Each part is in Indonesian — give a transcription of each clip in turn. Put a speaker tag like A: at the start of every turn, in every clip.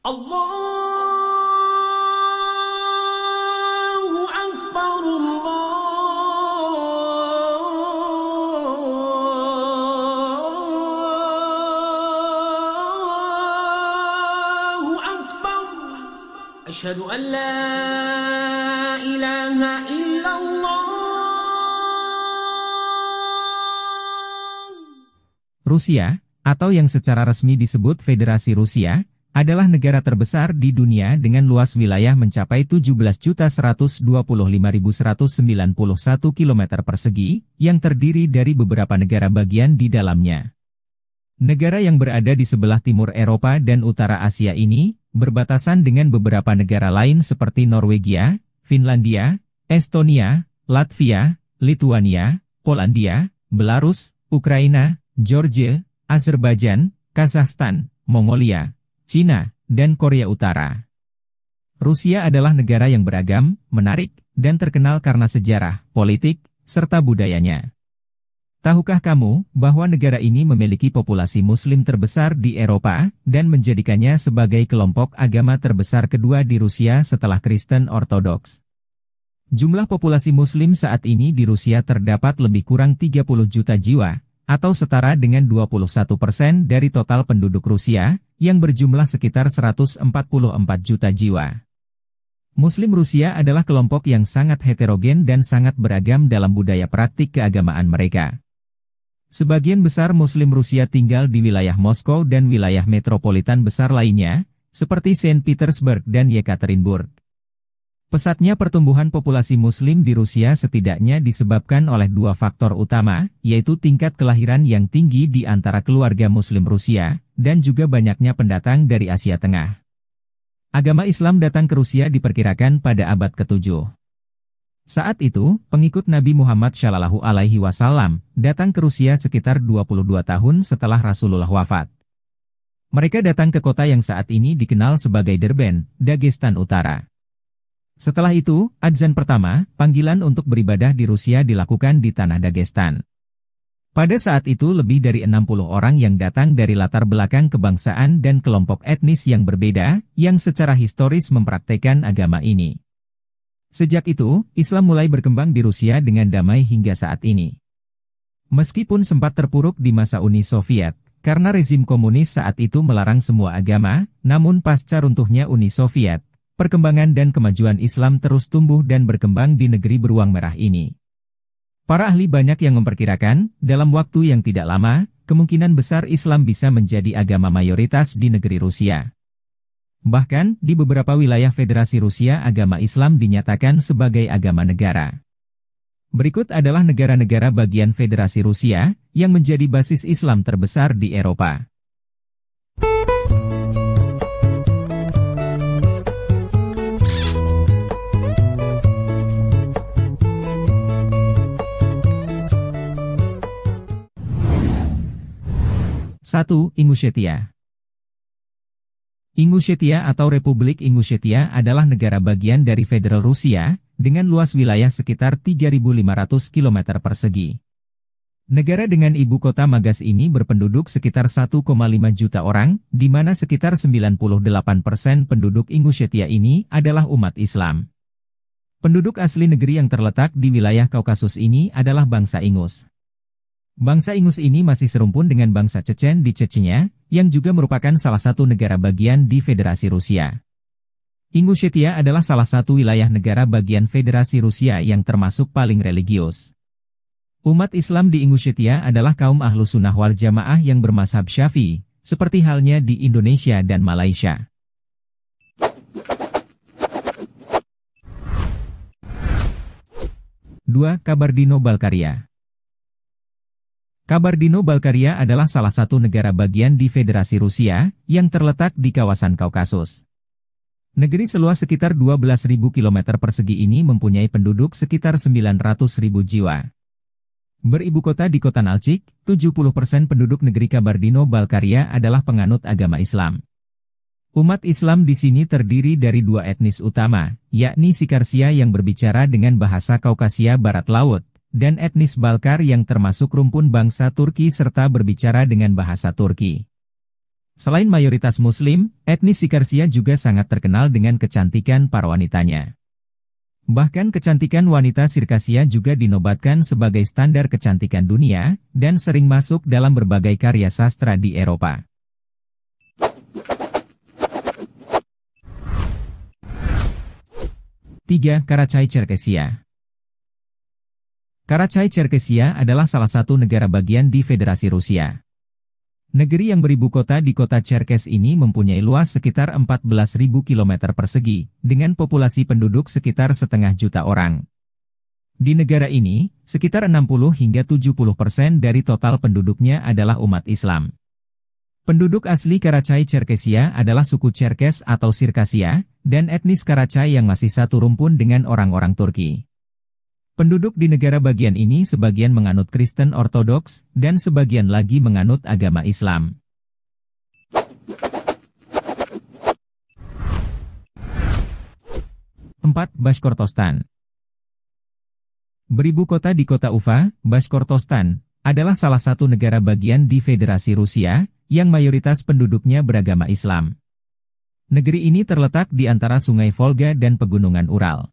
A: Allahu Akbar, Allahu Akbar. Asyhadu an la ilaha illallah.
B: Rusia, atau yang secara resmi disebut Federasi Rusia, adalah negara terbesar di dunia dengan luas wilayah mencapai 17.125.191 km persegi, yang terdiri dari beberapa negara bagian di dalamnya. Negara yang berada di sebelah timur Eropa dan utara Asia ini, berbatasan dengan beberapa negara lain seperti Norwegia, Finlandia, Estonia, Latvia, Lituania, Polandia, Belarus, Ukraina, Georgia, Azerbaijan, Kazakhstan, Mongolia, Cina, dan Korea Utara. Rusia adalah negara yang beragam, menarik, dan terkenal karena sejarah, politik, serta budayanya. Tahukah kamu bahwa negara ini memiliki populasi Muslim terbesar di Eropa, dan menjadikannya sebagai kelompok agama terbesar kedua di Rusia setelah Kristen Ortodoks? Jumlah populasi Muslim saat ini di Rusia terdapat lebih kurang 30 juta jiwa, atau setara dengan 21% dari total penduduk Rusia, yang berjumlah sekitar 144 juta jiwa. Muslim Rusia adalah kelompok yang sangat heterogen dan sangat beragam dalam budaya praktik keagamaan mereka. Sebagian besar Muslim Rusia tinggal di wilayah Moskow dan wilayah metropolitan besar lainnya, seperti Saint Petersburg dan Yekaterinburg. Pesatnya pertumbuhan populasi Muslim di Rusia setidaknya disebabkan oleh dua faktor utama, yaitu tingkat kelahiran yang tinggi di antara keluarga Muslim Rusia, dan juga banyaknya pendatang dari Asia Tengah. Agama Islam datang ke Rusia diperkirakan pada abad ke-7. Saat itu, pengikut Nabi Muhammad SAW datang ke Rusia sekitar 22 tahun setelah Rasulullah wafat. Mereka datang ke kota yang saat ini dikenal sebagai Derben, Dagestan Utara. Setelah itu, adzan pertama, panggilan untuk beribadah di Rusia dilakukan di tanah Dagestan. Pada saat itu lebih dari 60 orang yang datang dari latar belakang kebangsaan dan kelompok etnis yang berbeda, yang secara historis mempraktekkan agama ini. Sejak itu, Islam mulai berkembang di Rusia dengan damai hingga saat ini. Meskipun sempat terpuruk di masa Uni Soviet, karena rezim komunis saat itu melarang semua agama, namun pasca runtuhnya Uni Soviet, perkembangan dan kemajuan Islam terus tumbuh dan berkembang di negeri beruang merah ini. Para ahli banyak yang memperkirakan, dalam waktu yang tidak lama, kemungkinan besar Islam bisa menjadi agama mayoritas di negeri Rusia. Bahkan, di beberapa wilayah Federasi Rusia agama Islam dinyatakan sebagai agama negara. Berikut adalah negara-negara bagian Federasi Rusia, yang menjadi basis Islam terbesar di Eropa. Satu, Ingushetia. Ingushetia atau Republik Ingushetia adalah negara bagian dari Federal Rusia, dengan luas wilayah sekitar 3.500 km persegi. Negara dengan ibu kota Magas ini berpenduduk sekitar 1,5 juta orang, di mana sekitar 98% penduduk Ingushetia ini adalah umat Islam. Penduduk asli negeri yang terletak di wilayah Kaukasus ini adalah bangsa Ingus. Bangsa Ingus ini masih serumpun dengan bangsa Chechen di Chechnya, yang juga merupakan salah satu negara bagian di Federasi Rusia. Ingushetia adalah salah satu wilayah negara bagian Federasi Rusia yang termasuk paling religius. Umat Islam di Ingushetia adalah kaum Ahlus Sunnah wal Jamaah yang bermazhab Syafi'i, seperti halnya di Indonesia dan Malaysia. 2. Kabardino-Balkaria. Kabardino-Balkaria adalah salah satu negara bagian di Federasi Rusia, yang terletak di kawasan Kaukasus. Negeri seluas sekitar 12.000 km persegi ini mempunyai penduduk sekitar 900.000 jiwa. Beribu kota di kota Nalchik, 70% penduduk negeri Kabardino-Balkaria adalah penganut agama Islam. Umat Islam di sini terdiri dari dua etnis utama, yakni Sikarsia yang berbicara dengan bahasa Kaukasia Barat Laut, dan etnis Balkar yang termasuk rumpun bangsa Turki serta berbicara dengan bahasa Turki. Selain mayoritas Muslim, etnis Sikarsia juga sangat terkenal dengan kecantikan para wanitanya. Bahkan kecantikan wanita Sirkasia juga dinobatkan sebagai standar kecantikan dunia, dan sering masuk dalam berbagai karya sastra di Eropa. Tiga, Karachay-Cherkessia. Karachay-Cherkessia adalah salah satu negara bagian di Federasi Rusia. Negeri yang beribu kota di kota Cherkes ini mempunyai luas sekitar 14.000 km persegi, dengan populasi penduduk sekitar 500 juta orang. Di negara ini, sekitar 60 hingga 70% dari total penduduknya adalah umat Islam. Penduduk asli Karachay-Cherkessia adalah suku Cherkes atau Sirkasia, dan etnis Karachay yang masih satu rumpun dengan orang-orang Turki. Penduduk di negara bagian ini sebagian menganut Kristen Ortodoks, dan sebagian lagi menganut agama Islam. Empat, Bashkortostan. Beribu kota di kota Ufa, Bashkortostan, adalah salah satu negara bagian di Federasi Rusia, yang mayoritas penduduknya beragama Islam. Negeri ini terletak di antara Sungai Volga dan Pegunungan Ural.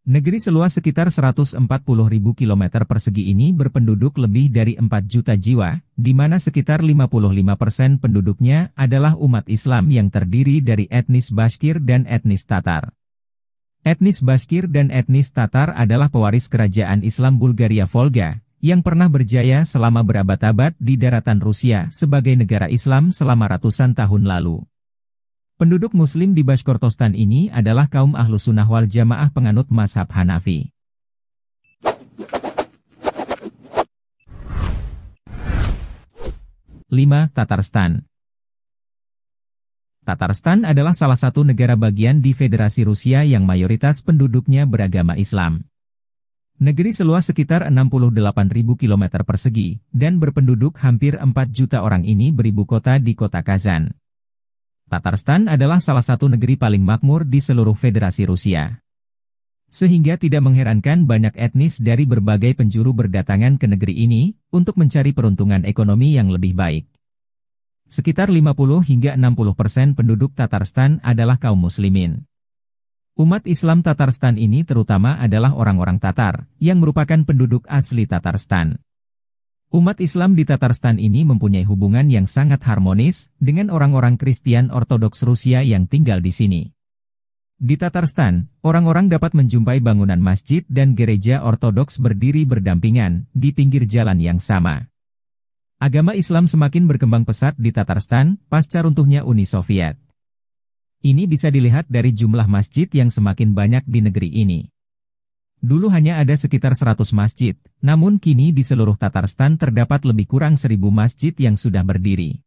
B: Negeri seluas sekitar 140.000 km persegi ini berpenduduk lebih dari 4 juta jiwa, di mana sekitar 55% penduduknya adalah umat Islam yang terdiri dari etnis Bashkir dan etnis Tatar. Etnis Bashkir dan etnis Tatar adalah pewaris kerajaan Islam Bulgaria Volga, yang pernah berjaya selama berabad-abad di daratan Rusia sebagai negara Islam selama ratusan tahun lalu. Penduduk Muslim di Bashkortostan ini adalah kaum Ahlus Sunnah wal Jamaah penganut mazhab Hanafi. Lima, Tatarstan. Tatarstan adalah salah satu negara bagian di Federasi Rusia yang mayoritas penduduknya beragama Islam. Negeri seluas sekitar 68.000 km persegi, dan berpenduduk hampir 4 juta orang ini beribu kota di kota Kazan. Tatarstan adalah salah satu negeri paling makmur di seluruh Federasi Rusia. Sehingga tidak mengherankan banyak etnis dari berbagai penjuru berdatangan ke negeri ini, untuk mencari peruntungan ekonomi yang lebih baik. Sekitar 50 hingga 60% penduduk Tatarstan adalah kaum muslimin. Umat Islam Tatarstan ini terutama adalah orang-orang Tatar, yang merupakan penduduk asli Tatarstan. Umat Islam di Tatarstan ini mempunyai hubungan yang sangat harmonis dengan orang-orang Kristen Ortodoks Rusia yang tinggal di sini. Di Tatarstan, orang-orang dapat menjumpai bangunan masjid dan gereja Ortodoks berdiri berdampingan di pinggir jalan yang sama. Agama Islam semakin berkembang pesat di Tatarstan pasca runtuhnya Uni Soviet. Ini bisa dilihat dari jumlah masjid yang semakin banyak di negeri ini. Dulu hanya ada sekitar 100 masjid, namun kini di seluruh Tatarstan terdapat lebih kurang 1.000 masjid yang sudah berdiri.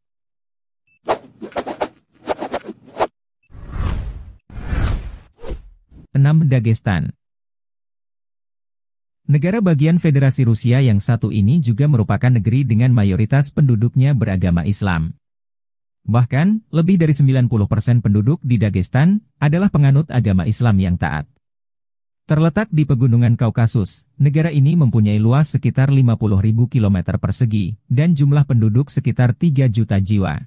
B: Enam, Dagestan. Negara bagian Federasi Rusia yang satu ini juga merupakan negeri dengan mayoritas penduduknya beragama Islam. Bahkan, lebih dari 90% penduduk di Dagestan adalah penganut agama Islam yang taat. Terletak di Pegunungan Kaukasus, negara ini mempunyai luas sekitar 50.000 km persegi, dan jumlah penduduk sekitar 3 juta jiwa.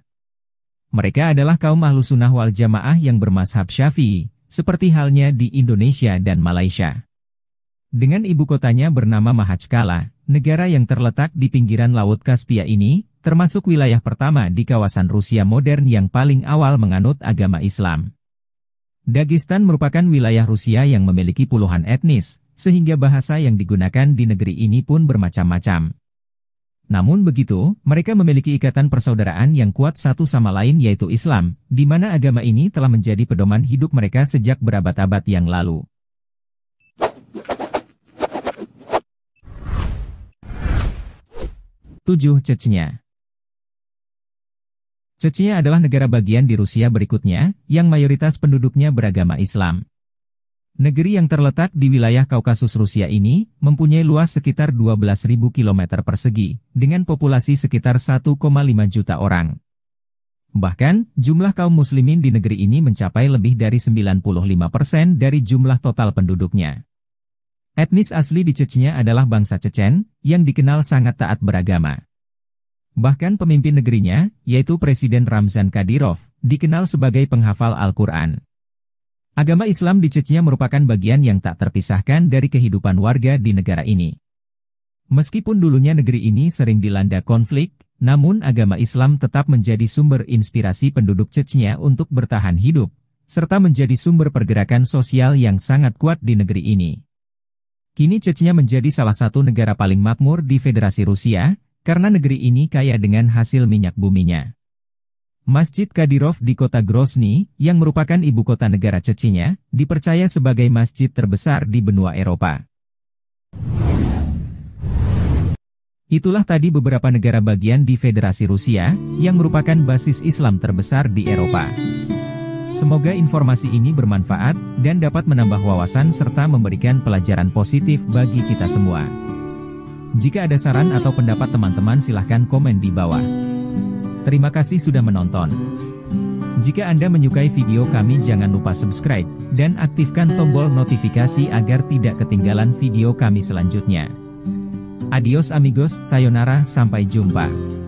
B: Mereka adalah kaum Ahlus Sunnah wal Jamaah yang bermazhab Syafi'i, seperti halnya di Indonesia dan Malaysia. Dengan ibu kotanya bernama Mahachkala, negara yang terletak di pinggiran Laut Kaspia ini, termasuk wilayah pertama di kawasan Rusia modern yang paling awal menganut agama Islam. Dagestan merupakan wilayah Rusia yang memiliki puluhan etnis, sehingga bahasa yang digunakan di negeri ini pun bermacam-macam. Namun begitu, mereka memiliki ikatan persaudaraan yang kuat satu sama lain yaitu Islam, di mana agama ini telah menjadi pedoman hidup mereka sejak berabad-abad yang lalu. 7. Chechnya. Chechnya adalah negara bagian di Rusia berikutnya, yang mayoritas penduduknya beragama Islam. Negeri yang terletak di wilayah Kaukasus Rusia ini, mempunyai luas sekitar 12.000 km persegi, dengan populasi sekitar 1,5 juta orang. Bahkan, jumlah kaum muslimin di negeri ini mencapai lebih dari 95% dari jumlah total penduduknya. Etnis asli di Chechnya adalah bangsa Chechen, yang dikenal sangat taat beragama. Bahkan pemimpin negerinya, yaitu Presiden Ramzan Kadyrov, dikenal sebagai penghafal Al-Quran. Agama Islam di Chechnya merupakan bagian yang tak terpisahkan dari kehidupan warga di negara ini. Meskipun dulunya negeri ini sering dilanda konflik, namun agama Islam tetap menjadi sumber inspirasi penduduk Chechnya untuk bertahan hidup, serta menjadi sumber pergerakan sosial yang sangat kuat di negeri ini. Kini Chechnya menjadi salah satu negara paling makmur di Federasi Rusia, karena negeri ini kaya dengan hasil minyak buminya. Masjid Kadyrov di kota Grozny, yang merupakan ibu kota negara Chechnya, dipercaya sebagai masjid terbesar di benua Eropa. Itulah tadi beberapa negara bagian di Federasi Rusia, yang merupakan basis Islam terbesar di Eropa. Semoga informasi ini bermanfaat, dan dapat menambah wawasan serta memberikan pelajaran positif bagi kita semua. Jika ada saran atau pendapat teman-teman silahkan komen di bawah. Terima kasih sudah menonton. Jika Anda menyukai video kami jangan lupa subscribe, dan aktifkan tombol notifikasi agar tidak ketinggalan video kami selanjutnya. Adios amigos, sayonara, sampai jumpa.